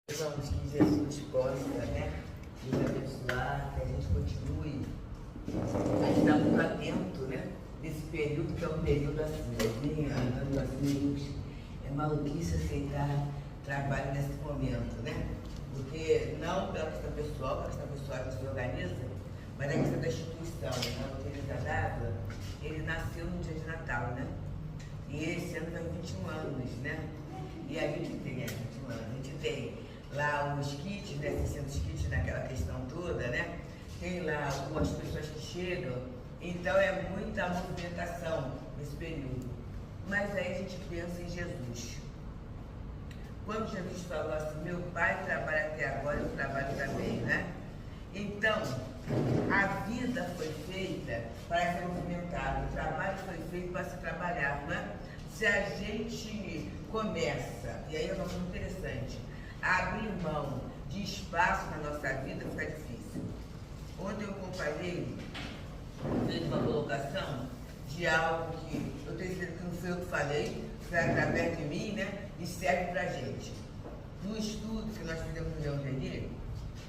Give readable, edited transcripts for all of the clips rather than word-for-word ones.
Vamos que Jesus possa, nos abençoar, que a gente continue a estar muito atento, nesse período que é um período assim, andando assim, é maluquice aceitar trabalho nesse momento, Porque não pela questão pessoal, que se organiza, mas a questão da instituição, O Teresa d'Ávila, ele nasceu no dia de Natal, E esse ano faz 21 anos, E a gente tem, 21 anos, a gente tem lá os kits, 600 kits naquela questão toda, Tem lá algumas pessoas que chegam, então é muita movimentação nesse período. Mas aí a gente pensa em Jesus. Quando Jesus falou assim, meu pai trabalha até agora, eu trabalho também, Então, a vida foi feita para ser movimentada, o trabalho foi feito para se trabalhar, Se a gente começa, e aí é uma coisa interessante, abrir mão de espaço na nossa vida fica difícil. Ontem eu comparei, fiz uma colocação de algo que eu tenho certeza que não foi eu que falei, foi através de mim, e serve pra gente. No estudo que nós fizemos no Leão Denis,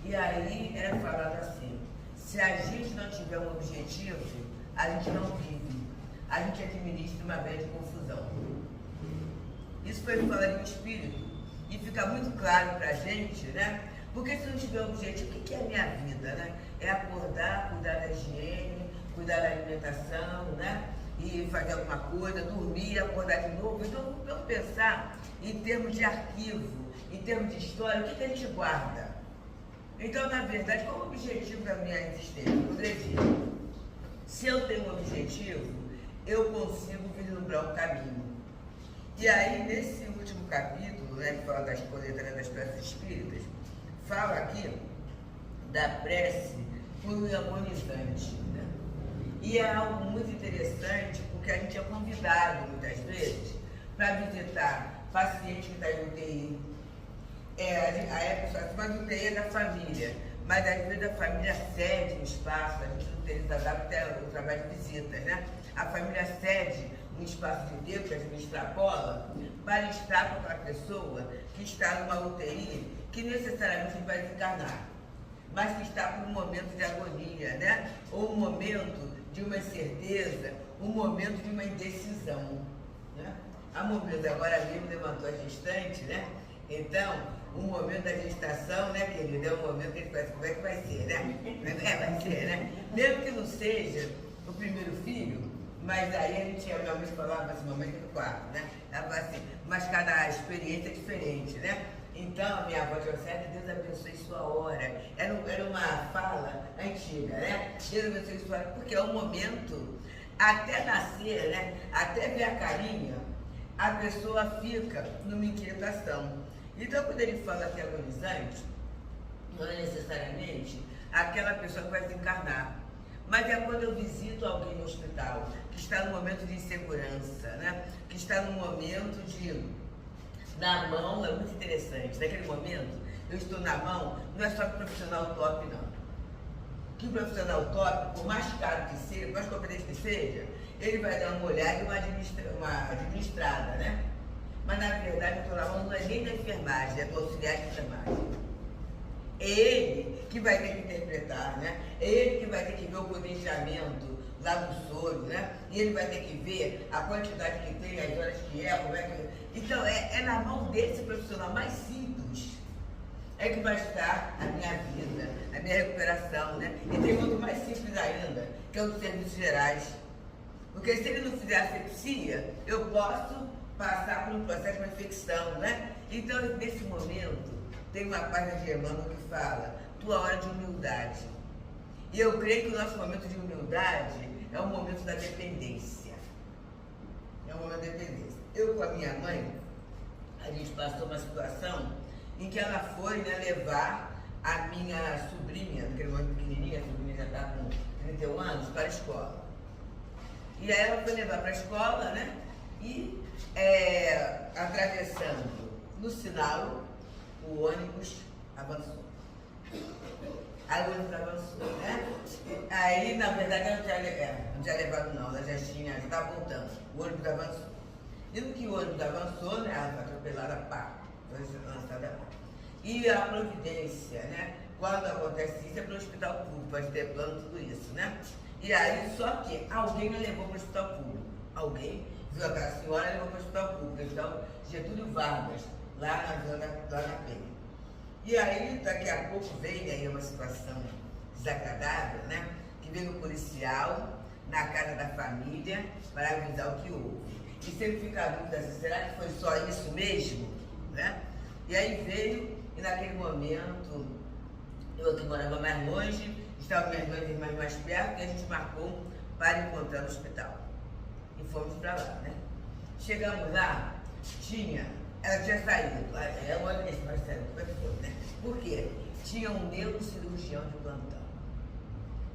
e aí era falado assim, se a gente não tiver um objetivo, a gente não vive, a gente administra uma grande confusão. Isso foi falado no Espírito. E fica muito claro para a gente, Porque se não tiver objetivo, o que é a minha vida, É acordar, cuidar da higiene, cuidar da alimentação, E fazer alguma coisa, dormir, acordar de novo. Então, vamos pensar em termos de arquivo, em termos de história, o que a gente guarda? Então, na verdade, qual é o objetivo da minha existência? Eu poderia dizer, se eu tenho um objetivo, eu consigo vislumbrar um caminho. E aí, nesse último capítulo, que fala das coletâneas das preces espíritas, fala aqui da prece por um agonizante, E é algo muito interessante, porque a gente é convidado, muitas vezes, para visitar paciente que está em UTI. Aí a pessoa diz, mas UTI é da família, mas às vezes a família cede um espaço, a gente não tem até o trabalho de visitas, A família cede um espaço de tempo que a gente extrapola para estar com aquela pessoa que está numa UTI que necessariamente vai desencarnar, mas que está por um momento de agonia, Ou um momento de uma incerteza, um momento de uma indecisão, A momento agora mesmo levantou a gestante, Então, o momento da gestação, querido, é um momento que a gente pensa, como é que vai ser, Vai ser, Mesmo que não seja o primeiro filho, mas aí a gente realmente falava assim, mamãe tem no quarto, Ela fala assim, mas cada experiência é diferente, Então, a minha avó disse assim, Deus abençoe sua hora. Era uma fala antiga, Deus abençoe sua hora, porque é um momento, até nascer, até ver a carinha, a pessoa fica numa inquietação. Então, quando ele fala que é agonizante, não é necessariamente aquela pessoa que vai desencarnar. Mas é quando eu visito alguém no hospital, que está num momento de insegurança, Que está num momento de... Na mão, é muito interessante. Naquele momento, eu estou na mão, não é só profissional top, não. Que o profissional top, por mais caro que seja, por mais competente que seja, ele vai dar uma olhada e uma administrada, Mas, na verdade, eu estou na mão não é nem da enfermagem, é do auxiliar de enfermagem. É ele que vai ter que interpretar, É ele que vai ter que ver o potenciamento lá do soro, E ele vai ter que ver a quantidade que tem, as horas que é, como é que... Então, é na mão desse profissional mais simples é que vai estar a minha vida, a minha recuperação, E tem outro mais simples ainda, que é o dos serviços gerais. Porque se ele não fizer asepsia, eu posso passar por um processo de uma infecção, Então, nesse momento, tem uma página de Emmanuel que fala, tua hora de humildade. E eu creio que o nosso momento de humildade é o momento da dependência. É o momento da dependência. Eu com a minha mãe, a gente passou uma situação em que ela foi levar a minha sobrinha, naquele momento pequenininha, a sobrinha já está com 31 anos, para a escola. E aí ela foi levar para a escola, E atravessando no sinal, o ônibus avançou. Aí o ônibus avançou, Aí, na verdade, ela não tinha levado não, ela já estava voltando. O ônibus avançou. E no que o ônibus avançou, ela foi atropelada, pá, foi lançada. E a providência, né? Quando acontece isso é para o hospital público, pode ter plano, tudo isso, né? E aí, só que alguém me levou para o hospital público. Alguém viu aquela senhora e levou para o hospital público. Então, Getúlio Vargas, lá na Penha. E aí, daqui a pouco, veio aí uma situação desagradável, né? Que veio o policial na casa da família para avisar o que houve. E sempre fica a dúvida assim, será que foi só isso mesmo? Né? E aí veio, e naquele momento, eu que morava mais longe, estavam minhas duas irmãs mais perto, e a gente marcou para encontrar no hospital. E fomos para lá, né? Chegamos lá, ela tinha saído, é uma outra questão, mas sério, como é que foi, né? Por quê? Tinha um neurocirurgião de plantão.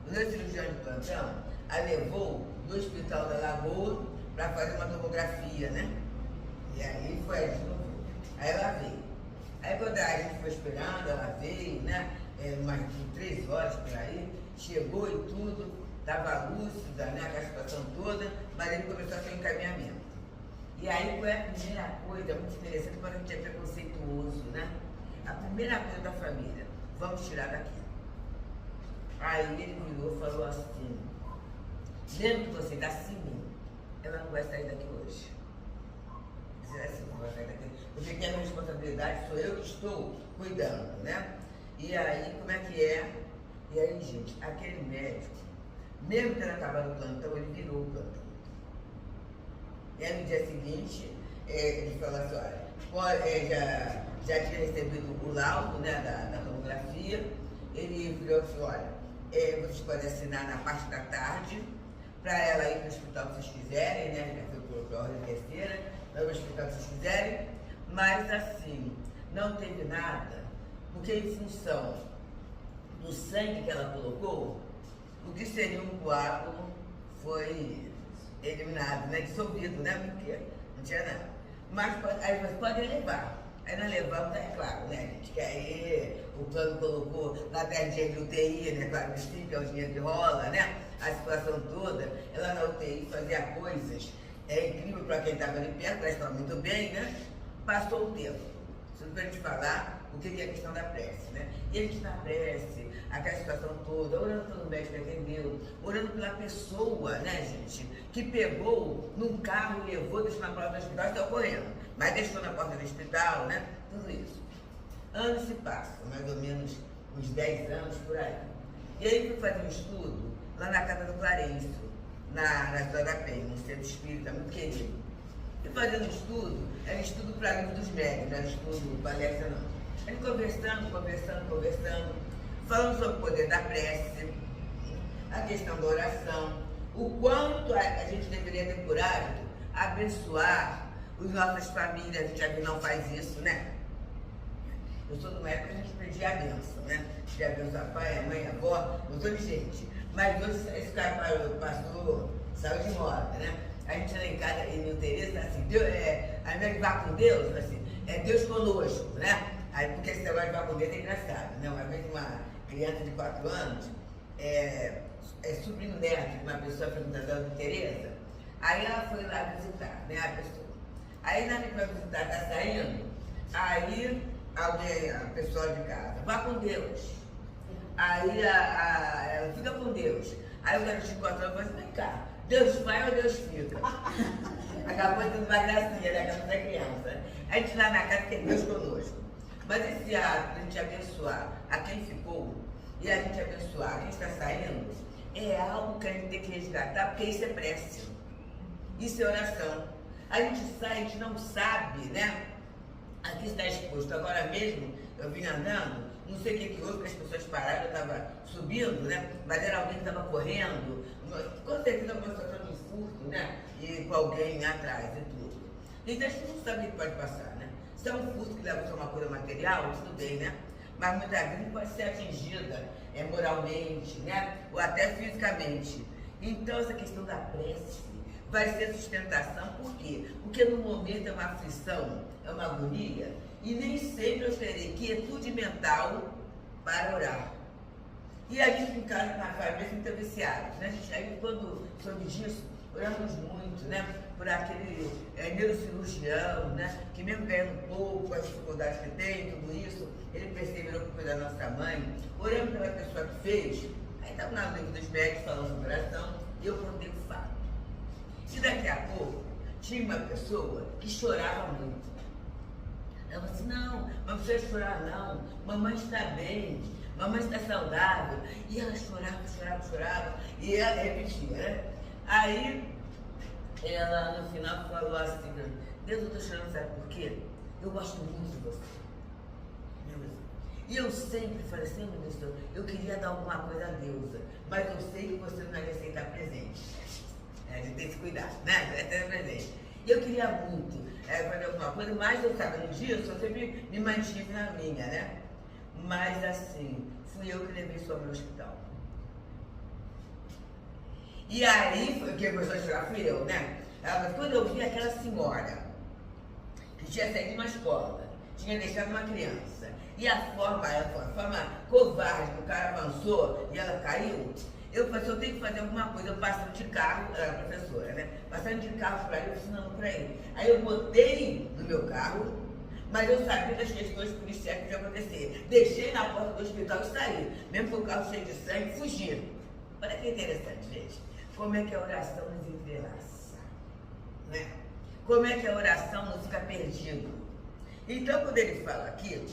O neurocirurgião de plantão a levou do Hospital da Lagoa para fazer uma tomografia, né? E aí foi de novo. Aí ela veio. Aí quando a gente foi esperando, ela veio, né? Umas 3 horas por aí, chegou e tudo, estava lúcida, né? Aquela situação toda, mas ele começou a ter um encaminhamento. E aí qual é a primeira coisa, muito interessante, quando a gente é preconceituoso, né? A primeira coisa da família, vamos tirar daqui. Aí ele virou e falou assim, lembra que você dá sim, ela não vai sair daqui hoje. Será assim, não vai sair daqui? Porque quem é a minha responsabilidade sou eu que estou cuidando, né? E aí, como é que é? E aí, gente, aquele médico, mesmo tendo acabado o plantão, ele virou o plantão. E aí, no dia seguinte, ele falou assim, olha, já tinha recebido o laudo, né, da tomografia, ele virou assim, olha, vocês podem assinar na parte da tarde, para ela ir para o hospital que vocês quiserem, né? Já foi para a ordem terceira, para o hospital que vocês quiserem, mas assim, não teve nada, porque em função do sangue que ela colocou, o que seria um coágulo foi eliminado, né? Dissolvido, né? Porque não tinha nada. Mas aí você pode levar. Aí nós levamos, é claro, né, gente? Que aí o plano colocou na terdinha de UTI, né? Claro que sim, que é o dinheiro que rola, né? A situação toda, ela na UTI fazia coisas incrível para quem estava ali perto, ela estava muito bem, né? Passou o tempo. Isso para a gente falar o que é a questão da prece, né? E a gente na prece, aquela situação toda, orando pelo médico que atendeu, orando pela pessoa, né, gente? Que pegou num carro e levou, deixou na porta do hospital e saiu correndo. Mas deixou na porta do hospital, né? Tudo isso. Anos se passam, mais ou menos uns 10 anos por aí. E aí fui fazer um estudo lá na casa do Clarencio, na Cidade da Penha, um centro espírita muito querido. E fazendo estudo, era estudo para livro dos médicos, não era estudo palestra não. Aí conversando, falando sobre o poder da prece, a questão da oração, o quanto a gente deveria ter coragem de abençoar as nossas famílias, a gente já não faz isso, né? Eu sou de uma época que a gente pedia a benção, né? Pedia a benção a pai, a mãe, a avó, não sou de gente. Mas hoje esse cara passou saúde e morte, né? A gente lá em casa, em Nil Tereza, assim, ao invés de vá com Deus, assim, é Deus conosco, né? Aí, porque esse negócio de vá com Deus é engraçado, né? Uma vez uma criança de 4 anos, sobrinho neto de uma pessoa perguntando a Nil Tereza, aí ela foi lá visitar, né, a pessoa. Aí na hora que vai visitar, tá saindo, aí alguém, a pessoa de casa, vá com Deus. Aí ela fica com Deus. Aí o garoto de 4 anos fala assim, vem cá, Deus vai ou Deus fica? Acabou sendo uma gracinha, né? Acabou da criança. A gente lá na casa que é Deus conosco. Mas esse ato de a gente abençoar a quem ficou e a gente abençoar quem está saindo, é algo que a gente tem que resgatar, porque isso é prece. Isso é oração. A gente sai, a gente não sabe, né? Aqui está exposto. Agora mesmo, eu vim andando, não sei o que houve, porque as pessoas pararam, eu estava subindo, né? Mas era alguém que estava correndo, com certeza uma situação de furto, né? E com alguém atrás e tudo. Então a gente não sabe o que pode passar, né? Se é um furto que leva a uma cura material, tudo bem, né? Mas muitas vezes pode ser atingida moralmente, né? Ou até fisicamente. Então essa questão da prece vai ser sustentação, por quê? Porque no momento é uma aflição, é uma agonia, e nem sempre eu terei quietude mental para orar. E a gente em casa, na família, fica viciado, né? A gente, aí quando soube disso, oramos muito, né? Por aquele neurocirurgião, né? Que mesmo ganhando pouco, com as dificuldades que tem, tudo isso, ele perseverou por cuidar da nossa mãe. Oramos pela pessoa que fez. Aí estava no livro dos médicos falando sobre oração, e eu contei o fato. E daqui a pouco, tinha uma pessoa que chorava muito. Ela falou assim, não precisa chorar não, mamãe está bem, mamãe está saudável. E ela chorava, e ela repetia, né? Aí, ela no final falou assim, Deus, eu estou chorando, sabe por quê? Eu gosto muito de você. E eu sempre falei assim, meu Deus, eu queria dar alguma coisa a Deusa, mas eu sei que você não vai aceitar presente. A gente tem que se cuidar, né? Vai ter presente. E eu queria muito fazer alguma coisa, mas eu sabendo disso, eu sempre me mantive na minha, né? Mas assim, fui eu que levei sua mãe ao hospital. E aí, quem começou a chorar fui eu, né? Quando eu vi aquela senhora que tinha saído de uma escola, tinha deixado uma criança, e a forma covarde que o cara avançou e ela caiu, eu falei, eu tenho que fazer alguma coisa. Eu passando de carro, ela era professora, né? Passando de carro por aí, eu ensinando por aí. Aí eu botei no meu carro, mas eu sabia das questões policiais que iam acontecer. Deixei na porta do hospital e saí. Mesmo com o carro cheio de sangue, fugi. Olha que interessante, gente. Como é que a oração nos entrelaça, né? Como é que a oração não fica perdida. Então, quando ele fala aqui,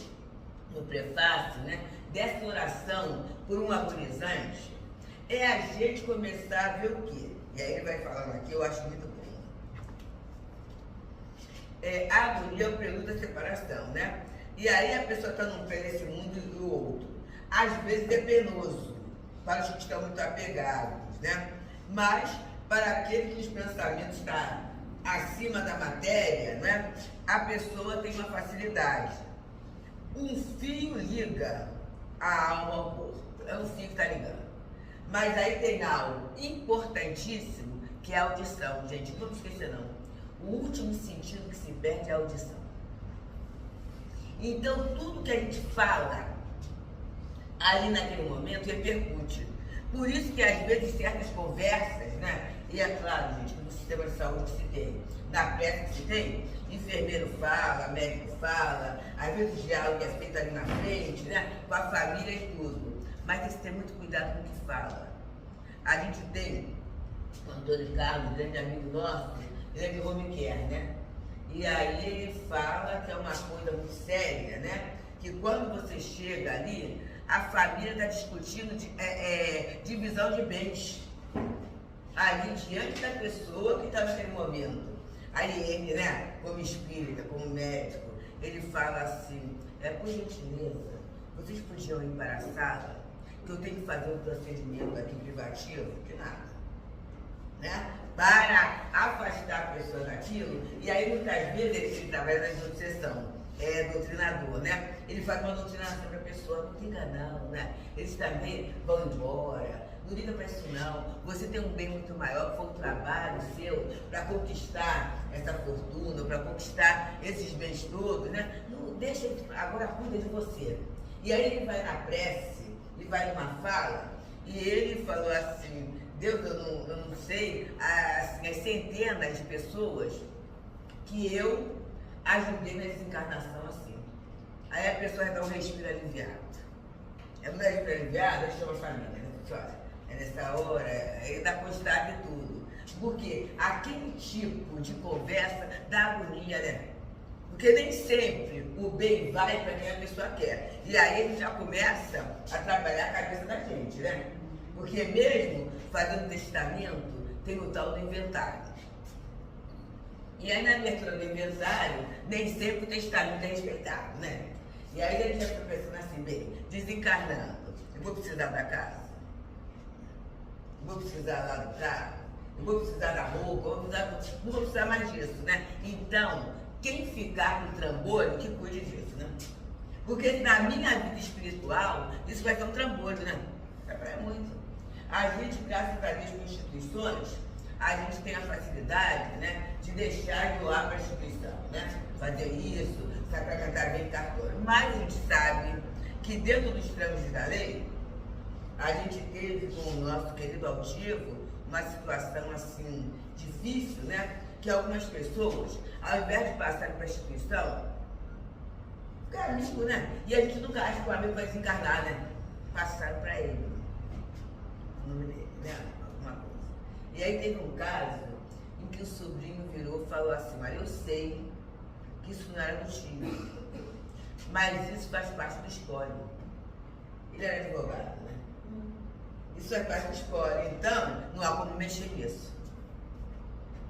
no prefácio, né, dessa oração por um agonizante, é a gente começar a ver o quê? E aí ele vai falando aqui, eu acho muito bom. A agonia é o prelúdio da separação, né? E aí a pessoa está num pé desse mundo e do outro. Às vezes é penoso para os que estão muito apegados, né? Mas para aquele que os pensamentos estão acima da matéria, né? A pessoa tem uma facilidade. Um fio liga a alma ao corpo. É um fio que está ligando. Mas aí tem algo importantíssimo, que é a audição. Gente, não vamos esquecer não. O último sentido que se perde é a audição. Então, tudo que a gente fala ali naquele momento repercute. Por isso que, às vezes, certas conversas, né? E é claro, gente, que no sistema de saúde que se tem, na pressa que se tem, enfermeiro fala, médico fala, às vezes o diálogo é feito ali na frente, né? Com a família e tudo. Mas tem que ter muito cuidado com o que fala. A gente tem o Antônio Carlos, grande amigo nosso, ele é de home care, né? E aí ele fala que é uma coisa muito séria, né? Que quando você chega ali, a família está discutindo divisão de bens. Ali diante da pessoa que está naquele momento. Aí ele, né, como espírita, como médico, ele fala assim, por gentileza, vocês podiam ir para a sala? Que eu tenho que fazer um procedimento aqui privativo, que nada, né? Para afastar a pessoa daquilo, e aí muitas vezes ele trabalha na obsessão, é doutrinador, né? Ele faz uma doutrinação para a pessoa, não liga não, né? Eles também vão embora, não liga para isso não, você tem um bem muito maior, que foi um trabalho seu, para conquistar essa fortuna, para conquistar esses bens todos, né? Não deixa, agora cuida de você. E aí ele vai na prece, e vai numa fala, e ele falou assim, Deus, eu não sei, assim, as centenas de pessoas que eu ajudei na desencarnação assim. Aí a pessoa dá um respiro aliviado. É um respiro aliviado, eu chamo a família, né? Olha, é nessa hora, aí dá constado e tudo. Porque aquele tipo de conversa dá agonia, né? Porque nem sempre o bem vai para quem a pessoa quer. E aí a gente já começa a trabalhar a cabeça da gente, né? Porque mesmo fazendo testamento, tem o tal do inventário. E aí na abertura do inventário, nem sempre o testamento é respeitado, né? E aí a gente já fica pensando assim, bem, desencarnando, eu vou precisar da casa, eu vou precisar lá do carro, eu vou precisar da roupa, não vou precisar mais disso, né? Então, quem ficar com o trambolho, que cuide disso, né? Porque na minha vida espiritual, isso vai ser um trambolho, né? É muito. A gente, graças a Deus, com instituições, a gente tem a facilidade, né, de deixar de doar para a instituição, né? Fazer isso, sacramentar bem cartório. Mas a gente sabe que dentro dos trâmites da lei, a gente teve com o nosso querido altivo uma situação assim difícil, né? Que algumas pessoas, ao invés de passarem para a instituição, ficaram amigo, né? E a gente nunca acha que o amigo vai desencarnar, né? Passaram para ele. O nome dele, né? Alguma coisa. E aí teve um caso em que o sobrinho virou e falou assim, mas eu sei que isso não era do tio, mas isso faz parte do espólio. Ele era advogado, né? Isso faz parte do espólio, então não há como mexer nisso.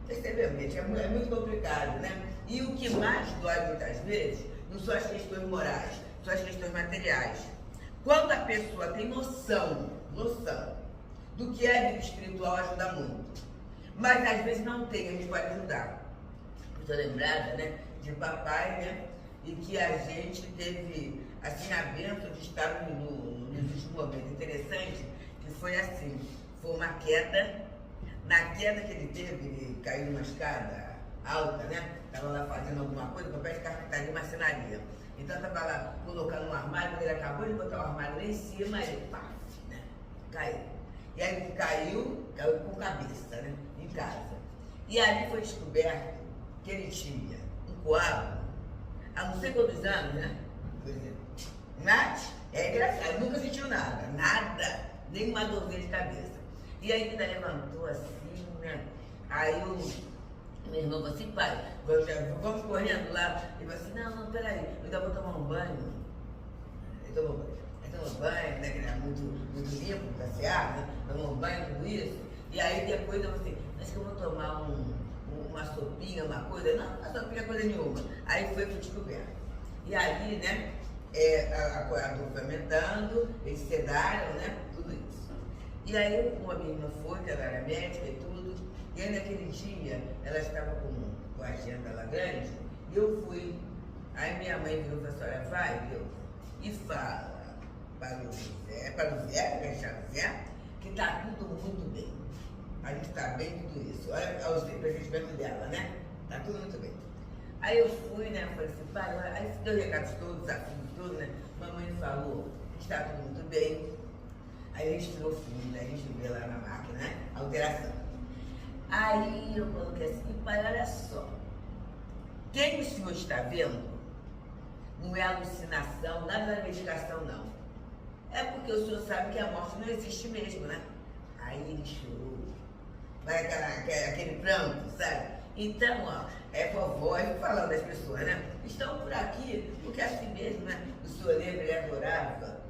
Percebeu, gente? É muito complicado, né? E o que mais dói muitas vezes não são as questões morais, são as questões materiais. Quando a pessoa tem noção do que é vida espiritual, ajuda muito. Mas às vezes não tem, a gente pode ajudar. Estou lembrada, né, de papai, né, e que a gente teve, assim, a bênção de estar nos últimos momentos. Interessante que foi assim, foi uma queda. Na queda que ele teve, ele caiu numa escada alta, né? Estava lá fazendo alguma coisa, papel de carpintaria e marcenaria. Então estava lá colocando um armário, quando ele acabou de botar o armário lá em cima, ele pá, né? Caiu. E aí ele caiu com cabeça, né? Em casa. E ali foi descoberto que ele tinha um coágulo há não sei quantos anos, né? Mas é engraçado, nunca sentiu nada, nem uma dorzinha de cabeça. E aí ainda levantou assim, né? Aí o meu irmão falou assim, pai, vamos correndo lá. Ele falou assim, não, peraí, eu ainda vou tomar um banho. Ele tomou banho, né? Que era muito limpo, passear, né? Tomou um banho, tudo isso. E aí depois eu falei assim, acho que eu vou tomar uma sopinha, uma coisa. Não, uma sopinha, coisa nenhuma. Aí foi descoberto. E aí, né, a dor foi aumentando, eles sedaram, né? Tudo isso. E aí uma menina foi, que ela era médica e tudo, e aí naquele dia ela estava com a agenda lá grande, e eu fui. Aí minha mãe virou e falou assim, olha, vai, Deus, e fala para o Zé, que está tudo muito bem. A gente está bem tudo isso. Olha o pressentimento dela, né? Está tudo muito bem. Aí eu fui, né? Falei assim, pai, aí deu recados todos, desafios todos, né? Mamãe falou que está tudo muito bem. Aí a gente tirou filho, né? A gente vê lá na máquina, né? Alteração. Aí eu coloquei assim, pai, olha só. Quem o senhor está vendo não é alucinação, nada da medicação, não. É porque o senhor sabe que a morte não existe mesmo, né? Aí ele chorou. Vai aquele pranto, sabe? Então, ó, vovó, eu fico falando das pessoas, né? Estão por aqui, porque assim mesmo, né? O senhor lembra, ele adorava,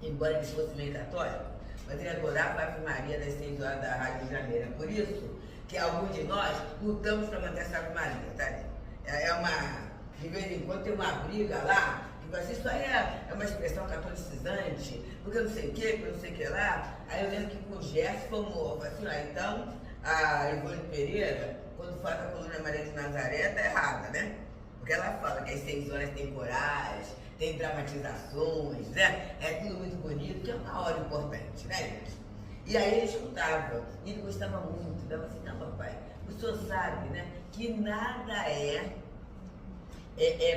embora ele fosse meio católico, mas ele adorava a Ave Maria das 6 horas da Rádio de Janeiro. É por isso que alguns de nós lutamos para manter essa Ave Maria, tá? De vez em quando tem uma briga lá, que vai ser, isso aí é uma expressão catolicizante, porque não sei o que, porque não sei o que lá. Aí eu lembro que com o Gerson, como assim, então, a Ivone Pereira, quando fala da coluna Maria de Nazaré, tá errada, né? Porque ela fala que as 6 horas tem corais, tem dramatizações, né? É tudo muito bonito, que é uma hora importante, né, gente? E aí ele escutava, e ele gostava muito, dava assim, não, papai, o senhor sabe, né, que nada é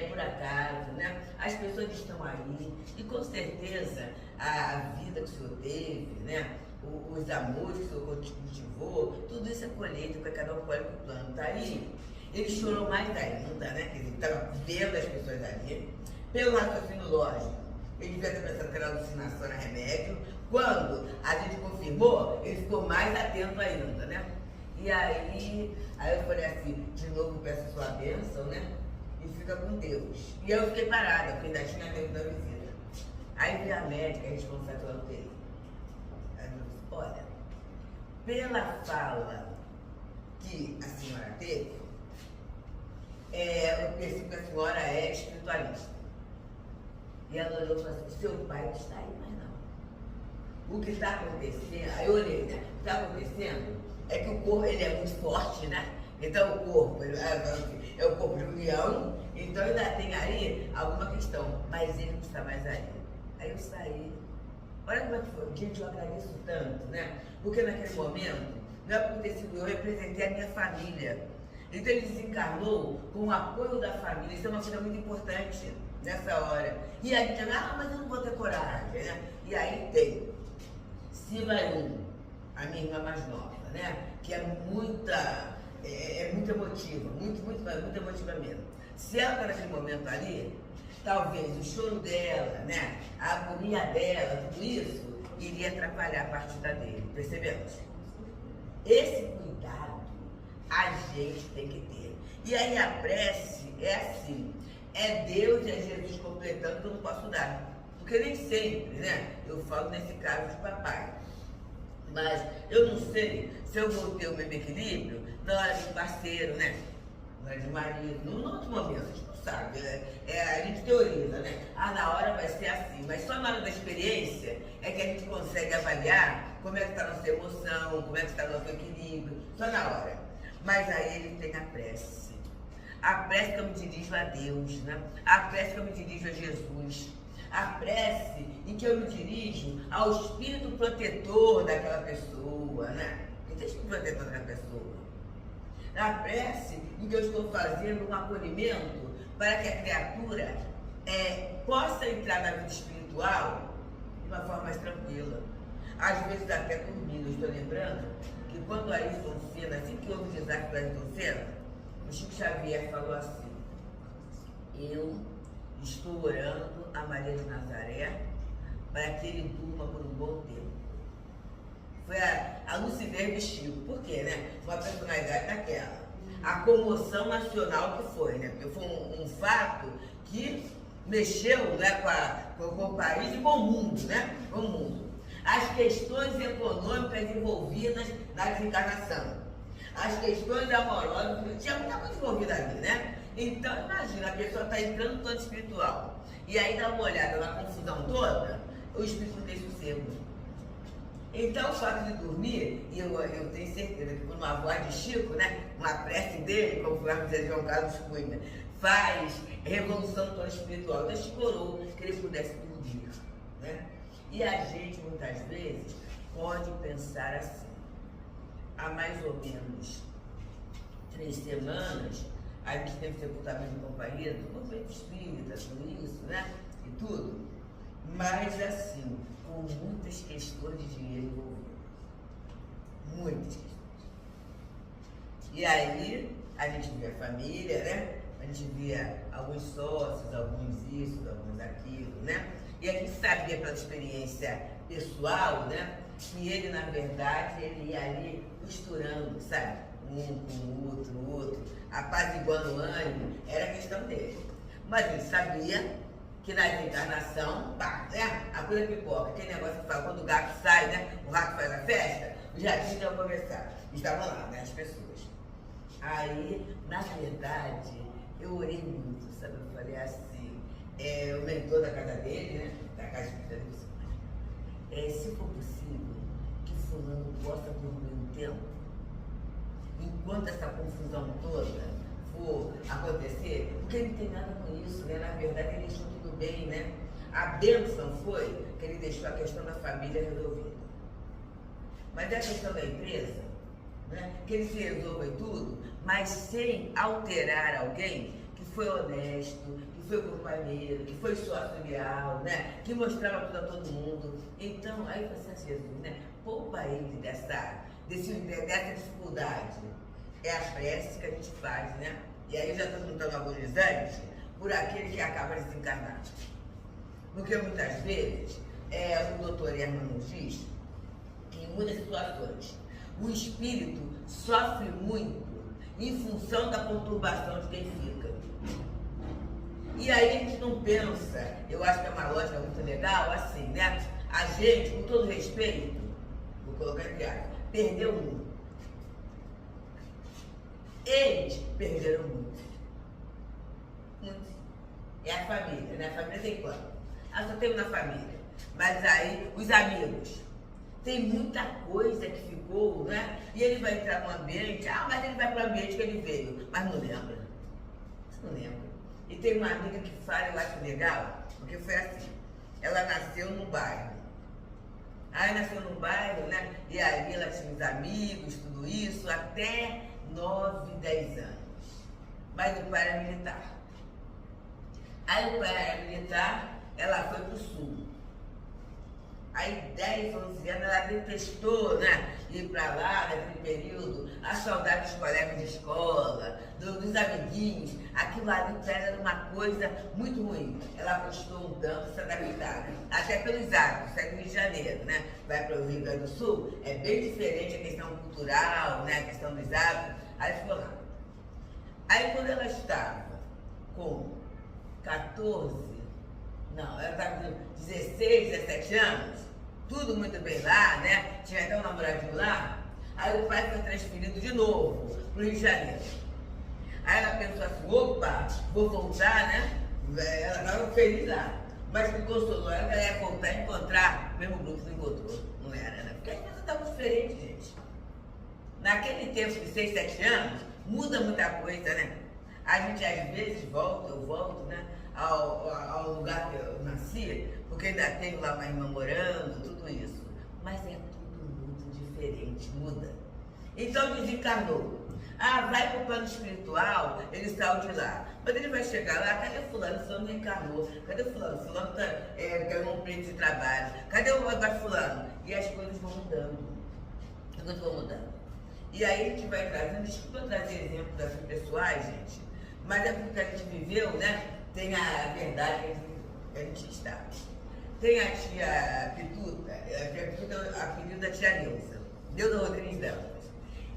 por acaso, né? As pessoas estão aí, e com certeza a vida que o senhor teve, né? Os amores que o senhor cultivou, tudo isso é colheita, porque cada um colhe o plano, tá aí. Ele chorou mais ainda, né? Quer dizer, estava vendo as pessoas ali, pelo raciocínio lógico. Ele devia ter pensado que era alucinação, era remédio. Quando a gente confirmou, ele ficou mais atento ainda, né? E aí eu falei assim, de novo peço a sua bênção, né? E fica com Deus. E eu fiquei parada, porque ainda tinha tempo da visita. Aí veio a médica responsável pela UTI. Ela disse, olha, pela fala que a senhora teve, eu percebo que a senhora é espiritualista. E ela olhou e falou assim, seu pai não está aí mais não. O que está acontecendo, aí eu olhei, né? O que está acontecendo é que o corpo, ele é muito forte, né? Então o corpo, é o corpo de um leão, então ainda tem aí alguma questão, mas ele não está mais aí. Aí eu saí. Olha como é que foi. Gente, eu agradeço tanto, né? Porque naquele momento, não é por ter sido eu, representei a minha família. Então ele desencarnou com o apoio da família. Isso é uma coisa muito importante nessa hora. E aí a gente fala, mas eu não vou ter coragem, né? E aí tem Silva a minha irmã mais nova, né? Que é muita é muito emotiva, muito emotiva mesmo. Se ela está naquele momento ali, talvez o choro dela, né, a agonia dela, tudo isso, iria atrapalhar a partida dele, percebemos? Esse cuidado a gente tem que ter. E aí a prece é assim, é Deus e é Jesus completando o que eu não posso dar. Porque nem sempre, né, eu falo nesse caso de papai. Mas eu não sei se eu vou ter o mesmo equilíbrio na hora de parceiro, né? Na hora de marido, num outro momento, a gente não sabe, né? A gente teoriza, né? Na hora vai ser assim, mas só na hora da experiência é que a gente consegue avaliar como é que está a nossa emoção, como é que está o nosso equilíbrio, só na hora. Mas aí ele tem a prece. A prece que eu me dirijo a Deus, né? A prece que eu me dirijo a Jesus. A prece em que eu me dirijo ao espírito protetor daquela pessoa, né? Quem tem espírito protetor daquela pessoa? A prece em que eu estou fazendo um acolhimento para que a criatura possa entrar na vida espiritual de uma forma mais tranquila. Às vezes até dormindo. Eu estou lembrando que quando Ayrton Senna, assim que houve o desastre do Ayrton Senna, o Chico Xavier falou assim: eu estou orando a Maria de Nazaré para que ele durma por um bom tempo. Foi a lucidez do Chico. Por quê, né? Uma personalidade daquela. A comoção nacional que foi, né? Porque foi um fato que mexeu, né, com o país e com o mundo, né? Com o mundo. As questões econômicas envolvidas na desencarnação. As questões amorosas, tinha muita coisa envolvida ali, né? Então, imagina, a pessoa está entrando no plano espiritual e aí dá uma olhada na confusão toda, o espírito não tem sossego. Então, o fato de dormir, e eu tenho certeza que por uma voz de Chico, né, uma prece dele, como vai dizer João Carlos Cunha, faz revolução no plano espiritual. Então, Chico orou que ele pudesse dormir, né? E a gente, muitas vezes, pode pensar assim: há mais ou menos 3 semanas, a gente teve sepultamento de companhia do movimento espírita, tudo isso, né? E tudo. Mas assim, com muitas questões de dinheiro envolvidas. Muitas questões. E aí, a gente via a família, né? A gente via alguns sócios, alguns isso, alguns aquilo, né? E a gente sabia pela experiência pessoal, né? Que ele, na verdade, ele ia ali costurando, sabe? Um com o outro, apaziguando o ânimo, era a questão dele. Mas ele sabia que na desencarnação, pá, né? A coisa pipoca, aquele negócio que fala, quando o gato sai, né? O rato faz a festa, os ratinhos iam conversar. Estavam lá, né? As pessoas. Aí, na verdade, eu orei muito, sabe? Eu falei assim, o mentor da casa dele, né? Da casa de dele, se for possível, que fulano possa dormir um tempo, enquanto essa confusão toda for acontecer, porque ele não tem nada com isso, né? Na verdade, ele deixou tudo bem, né? A bênção foi que ele deixou a questão da família resolvida. Mas é a questão da empresa, né? Que ele se resolva em tudo, mas sem alterar alguém que foi honesto, que foi companheiro, que foi sócio leal, né? Que mostrava tudo a todo mundo. Então, aí você acha, Jesus, né? Poupa ele dessa dificuldade. É a prece que a gente faz, né? E aí eu já estou juntando agonizante por aquele que acaba de desencarnar. Porque muitas vezes, o doutor Herman nos diz que em muitas situações o espírito sofre muito em função da perturbação de quem fica. E aí a gente não pensa, eu acho que é uma lógica muito legal, assim, né? A gente, com todo respeito, vou colocar entre aspas, perdeu muito. Eles perderam muito. Muito. É a família, né? A família tem quanto? Só tem uma família. Mas aí, os amigos. Tem muita coisa que ficou, né? E ele vai entrar no ambiente, mas ele vai para o ambiente que ele veio. Mas não lembra. Você não lembra. E tem uma amiga que fala, eu acho legal, porque foi assim. Ela nasceu no bairro. Aí nasceu no bairro, né? E ali ela tinha os amigos, tudo isso, até 9, 10 anos. Mas o pai era militar. Aí o pai era militar, ela foi para o sul. Aí 10, 11 anos ela detestou, né? Ir para lá naquele período, a saudade dos colegas de escola, dos amiguinhos, aquilo ali para ela era uma coisa muito ruim. Ela custou um tanto se adaptar, né? Até pelos hábitos, sai do Rio de Janeiro, né? Vai para o Rio Grande do Sul, é bem diferente a questão cultural, né? A questão dos hábitos, aí ficou lá. Aí quando ela estava com 14, não, ela estava com 16, 17 anos, tudo muito bem lá, né? Tinha até um namoradinho lá. Aí o pai foi transferido de novo para o Rio de Janeiro. Aí ela pensou assim, opa, vou voltar, né? Ela estava feliz lá. Mas me consolou, ela ia voltar e encontrar o mesmo grupo que não encontrou. Não era, né? Porque as coisas estavam diferentes, gente. Naquele tempo de 6, 7 anos, muda muita coisa, né? A gente às vezes volta, eu volto, né? Ao lugar que eu nasci, porque ainda tenho lá uma irmã morando, tudo isso. Mas é tudo muito diferente, muda. Então desencarnou. Ah, vai para o plano espiritual, ele saiu de lá. Quando ele vai chegar lá, cadê fulano? Fulano não encarnou. Cadê fulano? Fulano ganhou um prêmio de trabalho. Cadê o fulano? E as coisas vão mudando. As coisas vão mudando. E aí a gente vai trazendo, desculpa trazer exemplos assim pessoais, gente, mas é porque a gente viveu, né? Tem a verdade que a gente está. Tem a tia Pituta, a apelido da tia Neuza Rodrigues Dantas.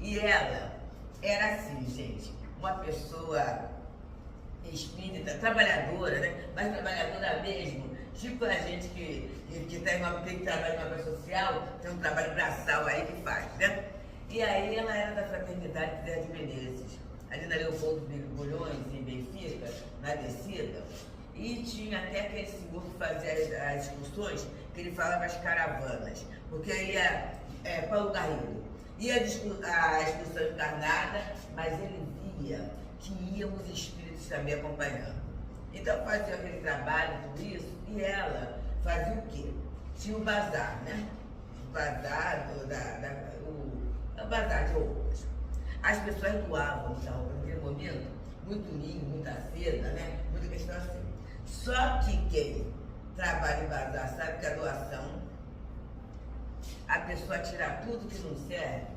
E ela era assim, gente, uma pessoa espírita, trabalhadora, né? Mas trabalhadora mesmo, tipo a gente que tem que trabalhar em obra social, tem um trabalho braçal aí que faz, né? E aí ela era da Fraternidade Zé de Menezes, ali na Leopoldo Bulhões, em Benfica, na descida, e tinha até aquele senhor que fazia as excursões, que ele falava as caravanas, porque ia Paulo Garrido, ia a excursão encarnada, mas ele via que iam os espíritos também acompanhando. Então fazia aquele trabalho, tudo isso, e ela fazia o quê? Tinha o bazar, né? O bazar o bazar de roupas. As pessoas doavam muita roupa naquele momento, muito linho, muita seda, né? Muita questão assim. Só que quem trabalha em bazar sabe que a doação, a pessoa tira tudo que não serve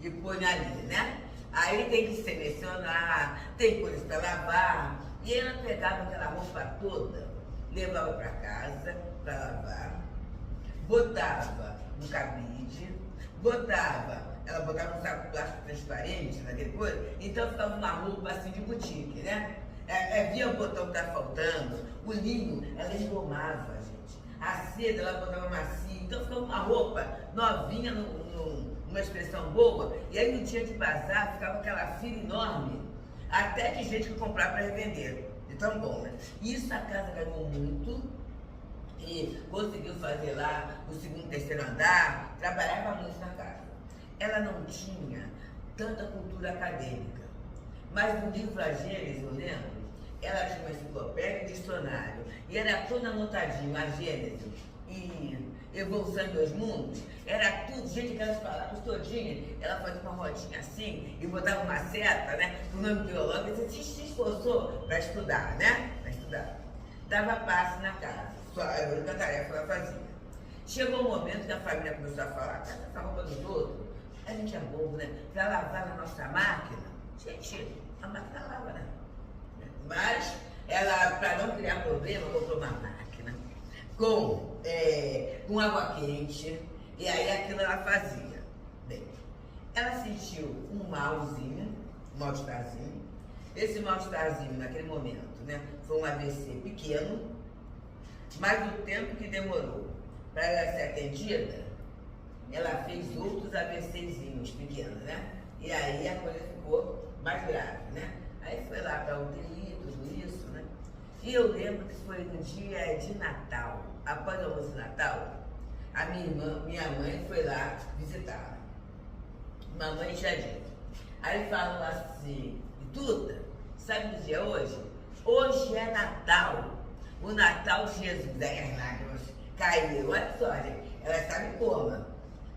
e põe ali, né? Aí tem que selecionar, tem coisas para lavar. E ela pegava aquela roupa toda, levava para casa para lavar, botava no cabide, ela botava um saco plástico transparente naquele coisa, então ficava uma roupa assim de boutique, né? Via o botão que tá faltando, o linho, ela engomava, gente. A seda, ela botava macia, então ficava uma roupa novinha, numa expressão boa, e aí no dia de bazar ficava aquela fila enorme, até de gente que comprava para revender, de tão bom, né? Isso a casa ganhou muito, e conseguiu fazer lá o segundo, terceiro andar, trabalhava muito na casa. Ela não tinha tanta cultura acadêmica, mas no livro A Gênese, eu lembro, ela tinha uma enciclopédia e dicionário, e era toda anotadinho, a Gênese e Evolução dos Mundos, era tudo, gente, aquelas palavras todinhas, ela fazia uma rodinha assim, e botava uma seta, né, com o nome biológico, e se esforçou para estudar, né, para estudar. Dava passe na casa, só a única tarefa que ela fazia. Chegou um momento que a família começou a falar, casa essa roupa dos outros, a gente é bobo, né, para lavar na nossa máquina, gente, a máquina lava, né? Mas ela, para não criar problema, comprou uma máquina com água quente, e aí aquilo ela fazia. Bem, ela sentiu um mal-estarzinho. Esse mal-estarzinho naquele momento, né, foi um AVC pequeno, mas o tempo que demorou para ela ser atendida, ela fez outros AVCzinhos pequenos, né? E aí a coisa ficou mais grave, né? Aí foi lá para a UTI, tudo isso, né? E eu lembro que foi no dia de Natal, após o almoço de Natal, a minha mãe foi lá visitar. Mamãe já disse. Aí falou assim, Duda, sabe que dia é hoje? Hoje é Natal. O Natal de Jesus. Aí as lágrimas caíram. Olha só, gente, ela estava em coma,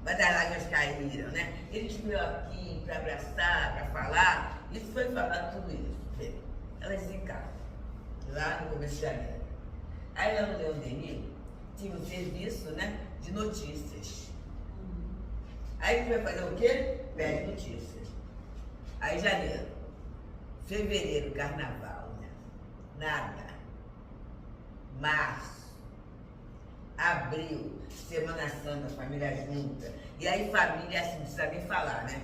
mas as lágrimas caíram, né? Ele veio aqui para abraçar, para falar, e foi falar tudo isso. Bem, ela desencarna, lá no começo de janeiro. Aí lá no Leão Denis, tinha um serviço, né, de notícias. Aí a gente vai fazer o quê? Pede notícias. Aí janeiro, fevereiro, carnaval, né? Nada. Março, abril, Semana Santa, família junta. E aí família assim, não precisa nem falar, né?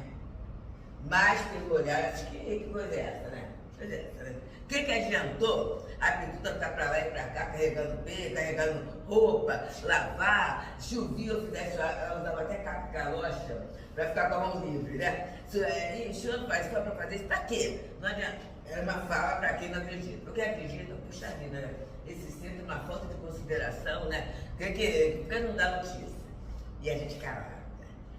Mais peculiar, assim, que coisa é essa, né? Coisa é essa, né? O que adiantou? A Pituta tá pra lá e pra cá, carregando peso, carregando roupa, lavar, chovia, eu fizesse, ela usava até capa de galocha pra ficar com a mão livre, né? Encheu, não faz só pra fazer isso, pra quê? Não adianta. Era uma fala pra quem não acredita. Porque acredita, puxa vida, né? Esse centro é uma falta de consideração, né? Porque não dá notícia. E a gente calada.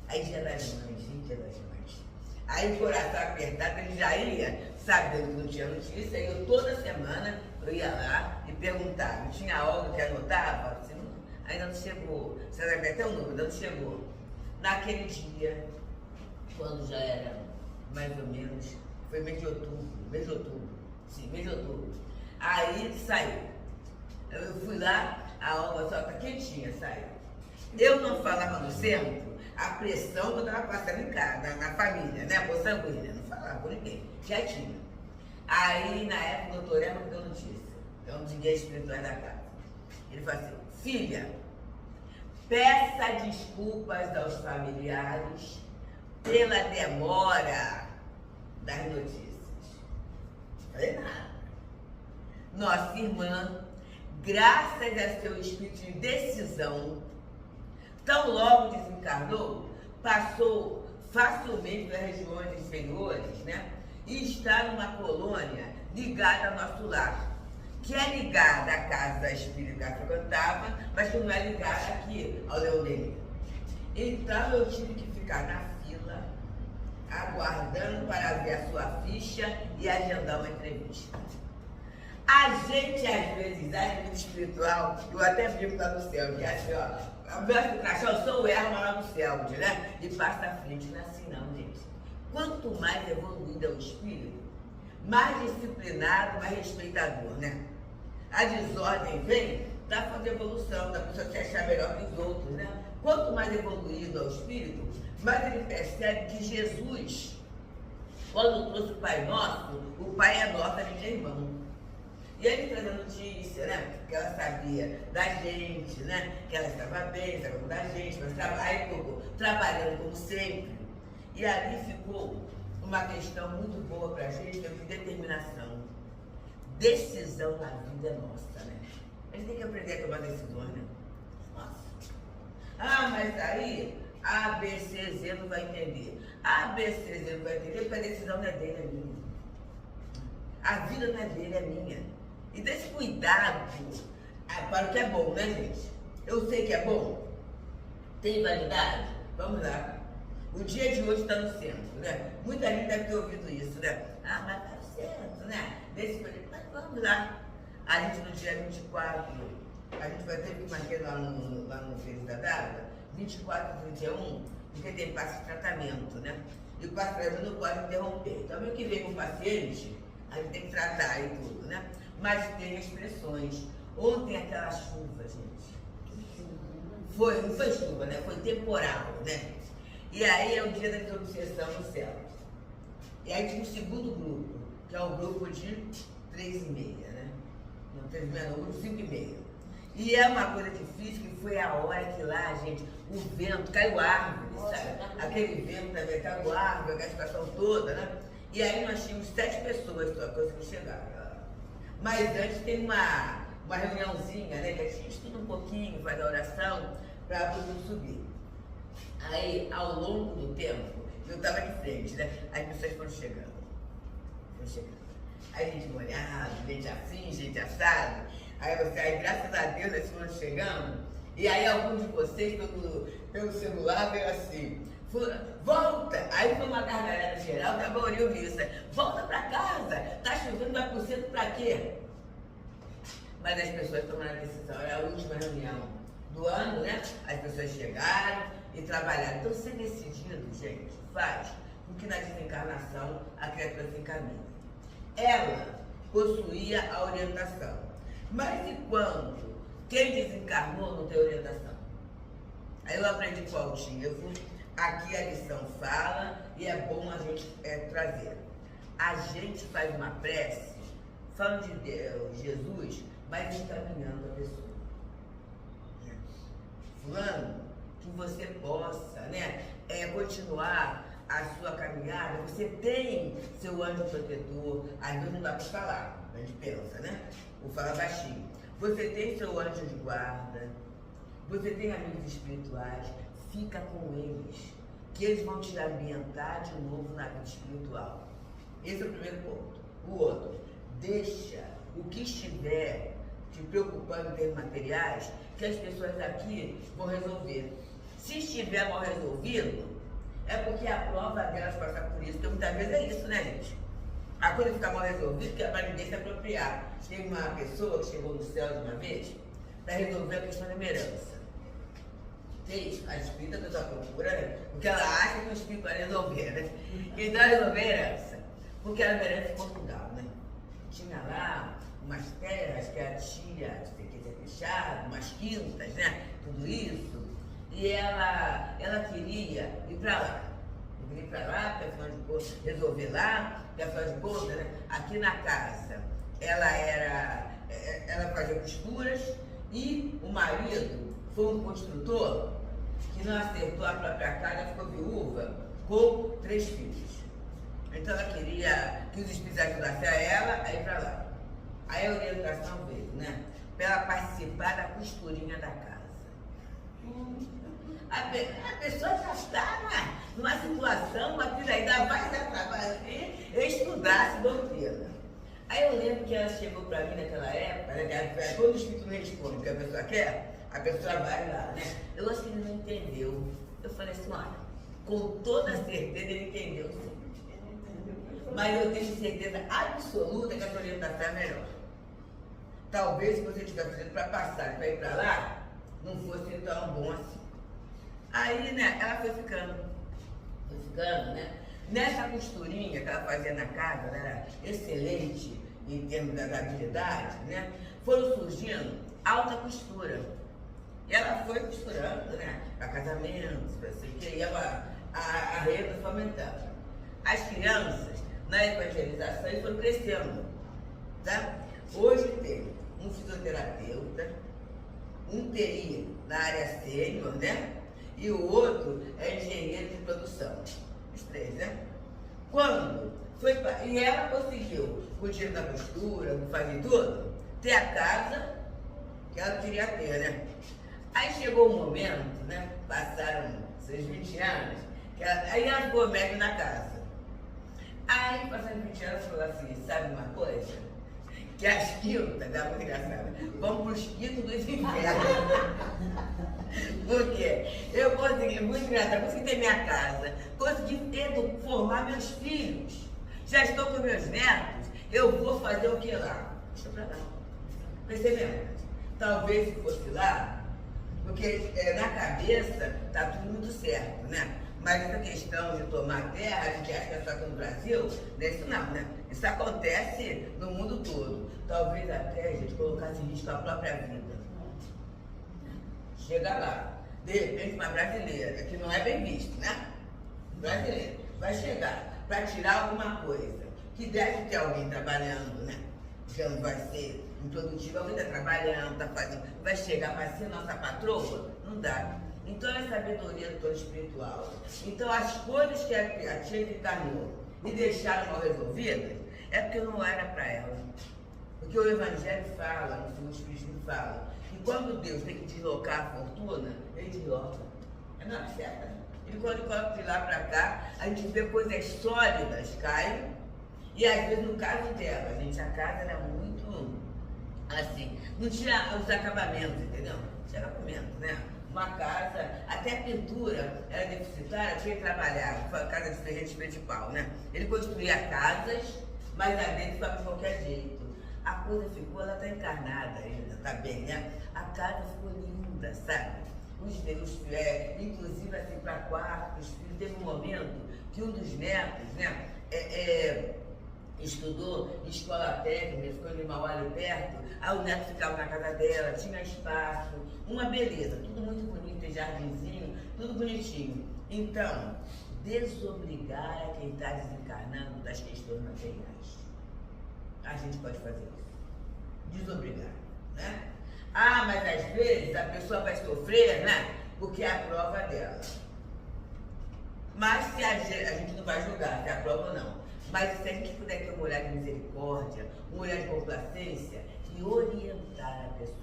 Aí dia das mães, dia das mães. Aí coração apertado, ele já ia, sabendo que não tinha notícia, e eu toda semana eu ia lá e perguntava. Tinha algo que anotava, assim, ainda não chegou. Você vai ver até o número, ainda não chegou. Naquele dia, quando já era mais ou menos, foi mês de outubro, sim, mês de outubro. Aí saiu. Eu fui lá, a Olga só tá quentinha, saiu. Eu não falava no centro a pressão que eu estava passando em casa, na família, né? Por sanguínea, não falava com ninguém, já tinha. Aí, na época, o doutor Ema me deu notícia, é um dos guias espirituais da casa. Ele falou assim: filha, peça desculpas aos familiares pela demora das notícias. Falei nada. Nossa irmã, graças a seu espírito de decisão, tão logo desencarnou, passou facilmente pelas regiões inferiores, né? E está numa colônia ligada ao nosso lar, que é ligada à casa da espírita que ela frequentava, mas que não é ligada aqui ao Leonel. Então eu tive que ficar na fila, aguardando para ver a sua ficha e agendar uma entrevista. A gente, às vezes, é muito espiritual, eu até brinco lá no céu, que assim, ó, o meu crachá, eu sou o Erma lá no céu, né? E passa à frente, não é assim não, gente. Quanto mais evoluído é o espírito, mais disciplinado, mais respeitador, né? A desordem vem da falta de evolução, da pessoa se achar melhor que os outros, né? Quanto mais evoluído é o espírito, mais ele percebe que Jesus, quando trouxe o Pai Nosso, o Pai é nosso, a gente é irmão. E ele traz a notícia, né? Que ela sabia da gente, né? Que ela estava bem, estava com a gente, mas aí ficou trabalhando como sempre. E ali ficou uma questão muito boa para a gente, que é de determinação. Decisão na vida é nossa, né? A gente tem que aprender a tomar decisões, né? Nossa. Ah, mas aí A, B, C, Z não vai entender. A, B, C, Z não vai entender porque a decisão não é dele, é minha. A vida não é dele, é minha. E desse cuidado para o que é bom, né, gente? Eu sei que é bom. Tem validade? Vamos lá. O dia de hoje está no centro, né? Muita gente deve ter ouvido isso, né? Ah, mas está no centro, né? Mas vamos lá. A gente no dia 24, a gente vai ter que marcar lá no Feliz da Data, 24 e 31, porque tem passo de tratamento, né? E o passo de tratamento não pode interromper. Então, meio que vem com o paciente, a gente tem que tratar e tudo, né? Mas tem expressões. Ontem aquela chuva, gente. Não foi chuva, né? Foi temporal, né? E aí é o dia da desobsessão no céu. E aí tinha o segundo grupo, que é o grupo de 3h30, né? Não, 3h30 não, o grupo 5h30. E é uma coisa difícil, que foi a hora que lá, gente, o vento, caiu árvore, sabe? Aquele vento também, caiu árvore, aquela situação toda, né? E aí nós tínhamos 7 pessoas só que conseguimos chegar. Mas antes tem uma reuniãozinha, né? Que a gente estuda um pouquinho, faz a oração, para poder subir. Aí, ao longo do tempo, eu estava de frente, né? As pessoas foram chegando. Aí a gente olhava, gente assim, gente assado. Aí, graças a Deus, eles foram chegando. E aí, alguns de vocês, pelo celular, veio assim: volta! Aí foi uma gargalhada geral, que a maioria ouviu isso. Volta pra casa! Tá chovendo, vai pro centro pra quê? Mas as pessoas tomaram a decisão. Era a última reunião do ano, né? As pessoas chegaram e trabalharam. Então, ser decidido, gente, faz com que na desencarnação a criatura se encaminhe. Ela possuía a orientação. Mas e quando Quem desencarnou não tem orientação. Aí eu aprendi com o Altivo, aqui a lição fala e é bom a gente trazer. A gente faz uma prece, falando de Deus, Jesus, mas encaminhando a pessoa. Fulano, que você possa, né, continuar a sua caminhada. Você tem seu anjo protetor, às vezes não dá para falar, a gente pensa, né? Vou falar baixinho. Você tem seu anjo de guarda, você tem amigos espirituais, fica com eles, que eles vão te ambientar de novo na vida espiritual. Esse é o primeiro ponto. O outro, deixa o que estiver te preocupando em termos materiais, que as pessoas aqui vão resolver. Se estiver mal resolvido, é porque a prova delas passar por isso, porque muitas vezes é isso, né, gente? A coisa fica mal resolvida, que é para ninguém se apropriar. Tem uma pessoa que chegou no céu de uma vez para resolver a questão da herança. A espírita da sua procura, né? Porque ela acha que o espírito vai resolver, né? Então ela resolveu a herança, porque era uma herança em Portugal, né? Tinha lá umas terras que a tia tinha fechado, umas quintas, né? Tudo isso. E ela queria ir para lá. Eu queria ir para lá, porque afinal de contas, resolver lá, porque afinal de contas, né? Aqui na casa, ela fazia costuras e o marido foi um construtor que não acertou a própria casa, ficou viúva com 3 filhos. Então ela queria que os espíritos ajudassem a ela a ir para lá. Aí a orientação veio, né? Para ela participar da costurinha da casa. A pessoa já está numa situação, mas ainda vai dar trabalho e estudar essa doutrina. Aí eu lembro que ela chegou para mim naquela época, né, quando o espírito não responde o que a pessoa quer, a pessoa vai lá, né? Eu acho que ele não entendeu. Eu falei assim, olha, com toda certeza ele entendeu sim. Mas eu tenho certeza absoluta que a sua orientação é melhor. Talvez se você estiver fazendo para passar, para ir para lá, não fosse tão bom assim. Aí, né, ela foi ficando, né? Nessa costurinha que ela fazia na casa, ela era excelente em termos da habilidade, né? Foram surgindo alta costura. E ela foi costurando, né? Para casamentos, para sei o que, e a rede foi aumentando. As crianças, na evangelização, foram crescendo, tá? Hoje tem um fisioterapeuta, um TI na área sênior, né? E o outro é engenheiro de produção. Os 3, né? Quando foi e ela conseguiu, com o dinheiro da costura, com fazer tudo, ter a casa que ela queria ter, né? Aí chegou um momento, né? Passaram seus 20 anos, aí ela ficou médica na casa. Aí, passando 20 anos, falou assim, sabe uma coisa? Que as quintas, dá muito engraçado, vão para os quintos dos infernos. Por quê? Eu consegui, muito engraçado, consegui ter minha casa, consegui formar meus filhos, já estou com meus netos, eu vou fazer o que lá? Deixa pra lá. Percebendo? Talvez se fosse lá, porque na cabeça tá tudo muito certo, né? Mas essa questão de tomar terra, a gente acha que é só aqui no Brasil, não é isso não, né? Isso acontece no mundo todo. Talvez até a gente colocasse em risco a própria vida. Chega lá, de repente uma brasileira, que não é bem visto, né? Brasileira, vai chegar para tirar alguma coisa, que deve ter alguém trabalhando, né? Já não vai ser improdutivo, alguém está trabalhando, está fazendo, vai chegar para ser nossa patroa? Não dá. Então é sabedoria do plano espiritual. Então as coisas que a tia encarnou e deixaram mal resolvidas, é porque não era para ela. Porque o Evangelho fala, o Espiritismo fala, que quando Deus tem que deslocar a fortuna, ele desloca. É na hora certa. Ele quando coloca de lá para cá, a gente vê coisas sólidas caem, e às vezes no caso dela, a gente, a casa era muito assim, não tinha os acabamentos, entendeu? Não tinha acabamentos, né? Uma casa, até a pintura era deficitária, tinha que trabalhar, casa de ferreiro de pau, né? Ele construía casas, mas a dele ficava de qualquer jeito. A coisa ficou, ela está encarnada ainda, tá bem, né? A casa ficou linda, sabe? Inclusive assim, para quarto, os filhos, teve um momento que um dos netos, né? estudou em escola técnica, ficou em Mauá ali perto, aí o neto ficava na casa dela, tinha espaço, uma beleza, tudo muito bonito, tem jardinzinho, tudo bonitinho. Então, desobrigar a quem está desencarnando das questões materiais. A gente pode fazer isso. Desobrigar, né? Ah, mas às vezes a pessoa vai sofrer, né? Porque é a prova dela. Mas se a gente não vai julgar se é a prova ou não. Mas se a gente puder ter um olhar de misericórdia, um olhar de complacência e orientar a pessoa.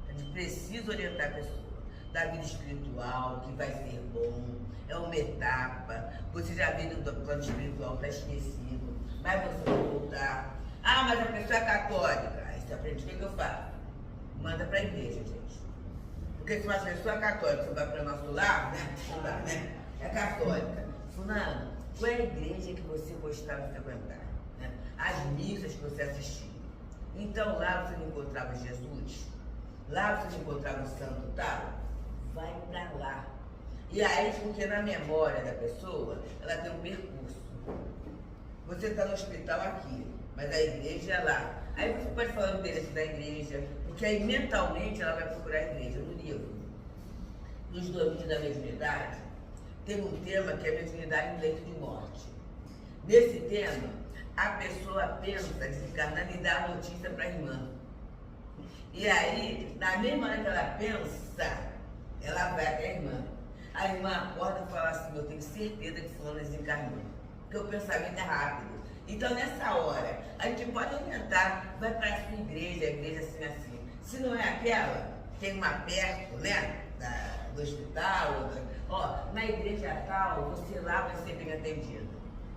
A gente precisa orientar a pessoa da vida espiritual, que vai ser bom, é uma etapa. Você já veio do plano espiritual, está esquecido, mas você vai voltar. Ah, mas a pessoa é católica. Aí você aprende o que eu faço? Manda para a igreja, gente. Porque se uma pessoa é católica, você vai para o nosso lar, né? Não dá, né? É católica. Fulano, qual é a igreja que você gostava de frequentar? Né? As missas que você assistia. Então lá você não encontrava Jesus, lá você não encontrava o santo tal, vai para lá. E aí, porque na memória da pessoa, ela tem um percurso. Você está no hospital aqui, mas a igreja é lá. Aí você pode falar o endereço da igreja, porque aí mentalmente ela vai procurar a igreja. No livro, nos domínios da mediunidade, tem um tema que é mediunidade no leito de morte. Nesse tema, a pessoa pensa, desencarnando, e dá a notícia para a irmã. E aí, na mesma hora que ela pensa, ela vai até a irmã. A irmã acorda e fala assim: eu tenho certeza que fulano desencarnou. Porque o pensamento é rápido. Então, nessa hora, a gente pode orientar, vai para a sua igreja, a igreja assim, assim. Se não é aquela, tem uma perto, né, do hospital, ó, na igreja tal, você lá vai ser bem atendido.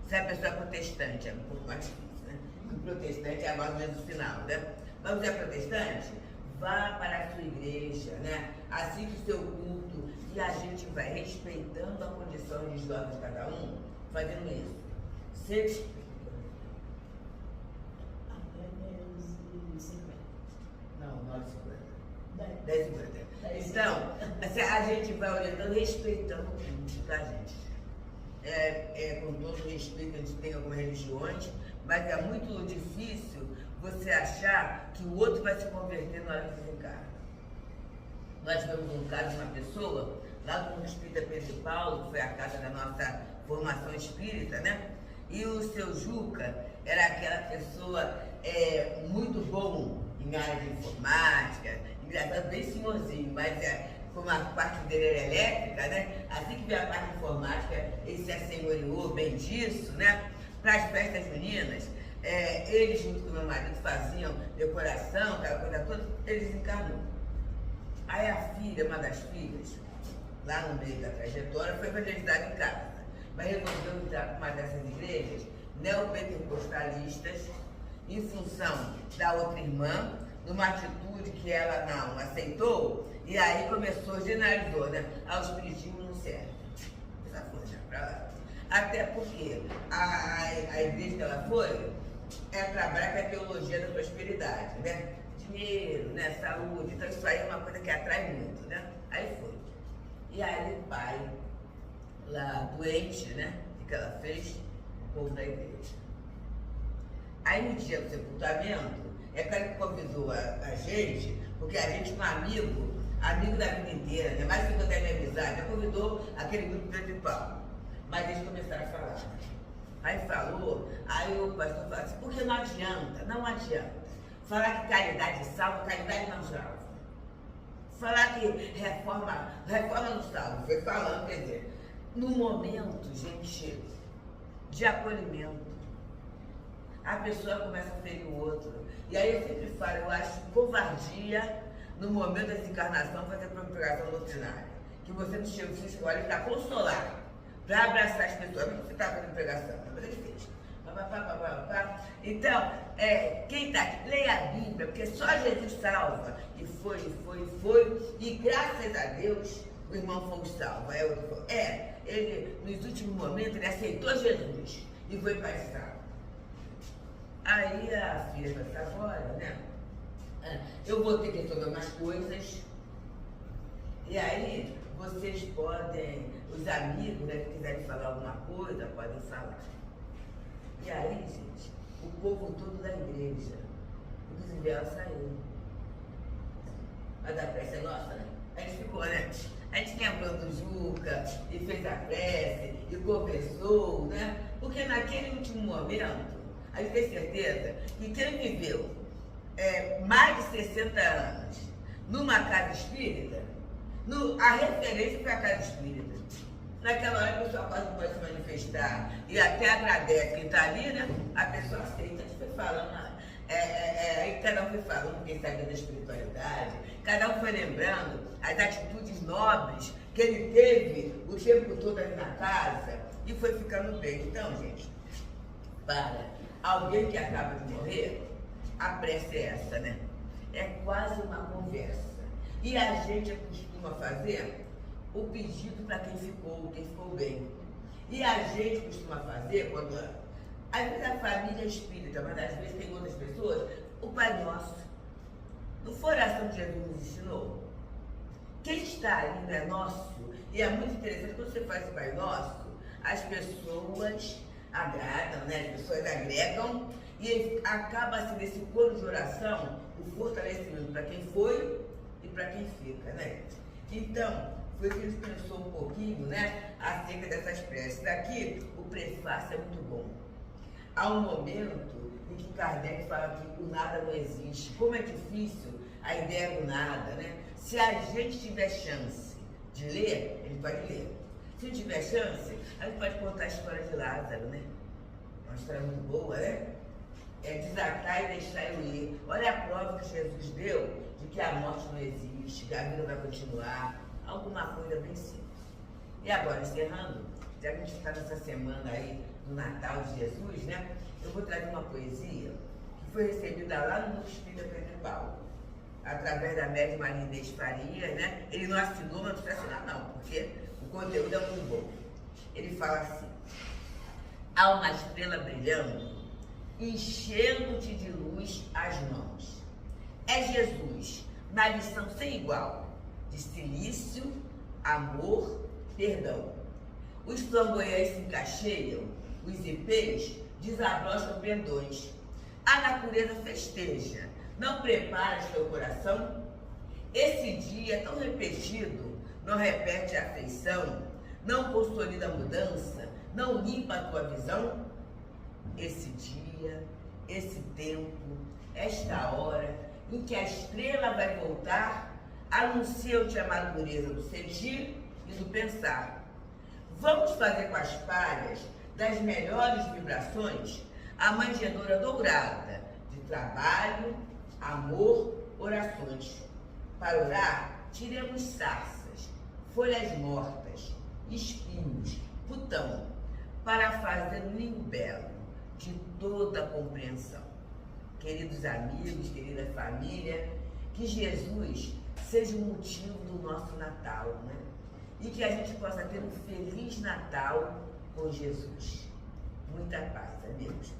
Se a pessoa é protestante, é um pouco mais difícil, né? O protestante é mais ou menos o final, né? Mas você é protestante? Vá para a sua igreja, né? Assista o seu culto e a gente vai respeitando a condição religiosa de cada um, fazendo isso. Sempre. Não, 9h50. 10h50. Então, a gente vai orientando, respeitando o culto da gente. Com todo o respeito, a gente tem algumas religiões, mas é muito difícil você achar que o outro vai se converter na hora que desencarna. Nós tivemos um caso de uma pessoa, lá do Espírita Pedro e Paulo, que foi a casa da nossa formação espírita, né? E o seu Juca era aquela pessoa muito bom em área de informática, engraçado, bem senhorzinho, mas como a parte dele era elétrica, né? Assim que veio a parte de informática, ele se assenhoriou bem disso, né? Para as festas juninas, eles junto com o meu marido faziam decoração, aquela coisa toda, eles encarnou. Aí a filha, uma das filhas, lá no meio da trajetória, foi evangelizada em casa, mas resolveu entrar para uma dessas igrejas neopentecostalistas, em função da outra irmã, numa atitude que ela não aceitou, e aí começou, generalizou, né? O espiritismo não serve. Essa coisa para lá. Até porque a igreja que ela foi trabalha com a teologia da prosperidade, né? Dinheiro, né? Saúde, então isso aí é uma coisa que atrai muito, né? Aí foi. E aí o pai, lá doente, né? O que ela fez? O povo da igreja. Aí no dia do sepultamento, claro que convidou a gente, porque a gente é um amigo da vida inteira, né? Mais 50 anos de amizade, já convidou aquele grupo principal. Mas eles começaram a falar. Aí falou, aí o pastor falou assim, porque não adianta. Falar que caridade salva, caridade não salva. Falar que reforma não salva. Foi falando, quer dizer, no momento, gente, de acolhimento, a pessoa começa a ferir o outro. E aí eu sempre falo, eu acho covardia no momento da desencarnação fazer propagação doutrinária. Que você não chega, você escolhe para consolar, para abraçar as pessoas. Não você está fazendo pregação, mas ele fez. Então, quem está aqui, leia a Bíblia, porque só Jesus salva. E foi. E graças a Deus, o irmão foi salvo. Ele, nos últimos momentos, ele aceitou Jesus e foi para a sala. Aí a filha vai estar fora, né? Eu vou ter que resolver umas coisas. E aí, vocês podem, os amigos, né, que quiserem falar alguma coisa, podem falar. E aí, gente, o povo todo da igreja, o Desenviado saiu. Mas a prece é nossa, né? A gente ficou, né? A gente lembrou do Juca, e fez a prece, e conversou, né? Porque naquele último momento, a gente tem certeza que quem viveu mais de 60 anos numa casa espírita, a referência foi a casa espírita. Naquela hora a pessoa quase não pode se manifestar e até agradece quem está ali, né? A pessoa aceita, a gente foi falando, aí cada um foi falando quem sabia da espiritualidade, cada um foi lembrando as atitudes nobres que ele teve o tempo todo ali na casa e foi ficando bem. Então, gente, para alguém que acaba de morrer, a prece é essa, né? É quase uma conversa. E a gente costuma fazer o pedido para quem ficou bem. E a gente costuma fazer, quando às vezes a família é espírita, mas às vezes tem outras pessoas, o Pai Nosso. Não foi a oração que Jesus nos ensinou? Quem está ali não é nosso, e é muito interessante, quando você faz o Pai Nosso, as pessoas agradam, né? As pessoas agregam, e acaba assim, nesse coro de oração, o fortalecimento para quem foi e para quem fica, né? Então, foi que ele pensou um pouquinho, né, acerca dessas preces. Daqui, o prefácio é muito bom. Há um momento em que Kardec fala que o nada não existe. Como é difícil a ideia do nada, né? Se a gente tiver chance de ler, a gente pode ler. Se não tiver chance, a gente pode contar a história de Lázaro, né? Uma história muito boa, né? Desatar e deixar eu ir. Olha a prova que Jesus deu de que a morte não existe, que a vida vai continuar. Alguma coisa bem simples. E agora, encerrando, já que a gente está nessa semana aí do Natal de Jesus, né? Eu vou trazer uma poesia que foi recebida lá no Núcleo Espírita Pedro Paulo, através da médium Maria Inês Farias, né? Ele não assinou, mas não precisa assinar não, porque o conteúdo é muito bom. Ele fala assim: há uma estrela brilhando, enchendo-te de luz as mãos. É Jesus, na lição sem igual, de silício, amor, perdão. Os flamboyantes se encaixeiam, os ipês desabrocham pendões. A natureza festeja, não preparas teu coração? Esse dia tão repetido, não repete a afeição, não consolida a mudança, não limpa a tua visão? Esse dia, esse tempo, esta hora em que a estrela vai voltar, anuncia-te a madureza do sentir e do pensar. Vamos fazer com as palhas das melhores vibrações a manjedoura dourada de trabalho, amor, orações. Para orar, tiremos sarças, folhas mortas, espinhos, putão, para fazer um ninho belo de toda a compreensão. Queridos amigos, querida família, que Jesus seja o motivo do nosso Natal, né? E que a gente possa ter um feliz Natal com Jesus. Muita paz, amigos.